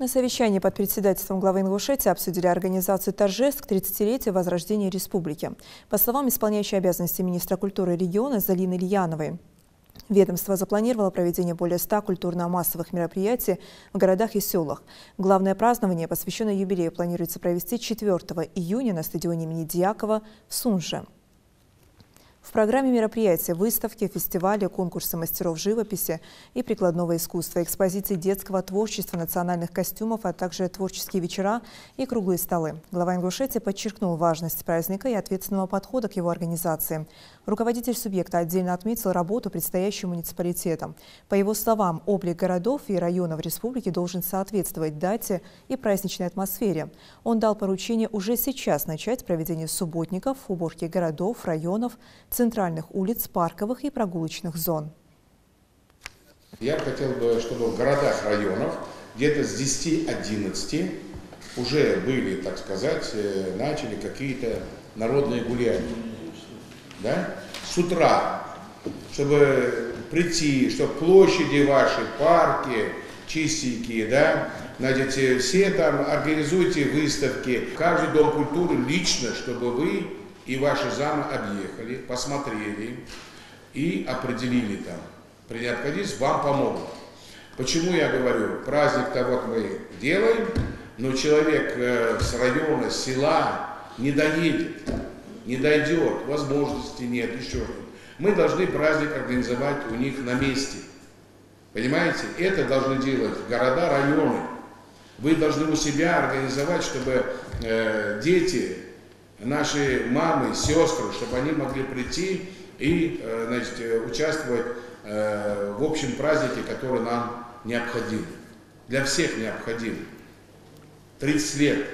На совещании под председательством главы Ингушетии обсудили организацию торжеств к 30-летию возрождения республики. По словам исполняющей обязанности министра культуры региона Залины Ильяновой, ведомство запланировало проведение более 100 культурно-массовых мероприятий в городах и селах. Главное празднование, посвященное юбилею, планируется провести 4 июня на стадионе имени Дьякова в Сунже. В программе мероприятия выставки, фестивали, конкурсы мастеров живописи и прикладного искусства, экспозиции детского творчества, национальных костюмов, а также творческие вечера и круглые столы. Глава Ингушетии подчеркнул важность праздника и ответственного подхода к его организации. Руководитель субъекта отдельно отметил работу, предстоящую муниципалитетам. По его словам, облик городов и районов республики должен соответствовать дате и праздничной атмосфере. Он дал поручение уже сейчас начать проведение субботников, уборки городов, районов, центральных улиц, парковых и прогулочных зон. Я хотел бы, чтобы в городах, районах где-то с 10-11 уже были, так сказать, начали какие-то народные гуляния. Да? С утра, чтобы прийти, чтобы площади ваши, парки чистенькие, да, знаете, все там организуйте выставки, каждый дом культуры лично, чтобы вы и ваши замы объехали, посмотрели и определили там. При необходимости вам помогут. Почему я говорю, праздник-то вот мы делаем, но человек с района, с села не доедет, не дойдет, возможности нет, еще что-то. Мы должны праздник организовать у них на месте. Понимаете? Это должны делать города, районы. Вы должны у себя организовать, чтобы дети, наши мамы, сестры, чтобы они могли прийти и, значит, участвовать в общем празднике, который нам необходим. Для всех необходим. 30 лет.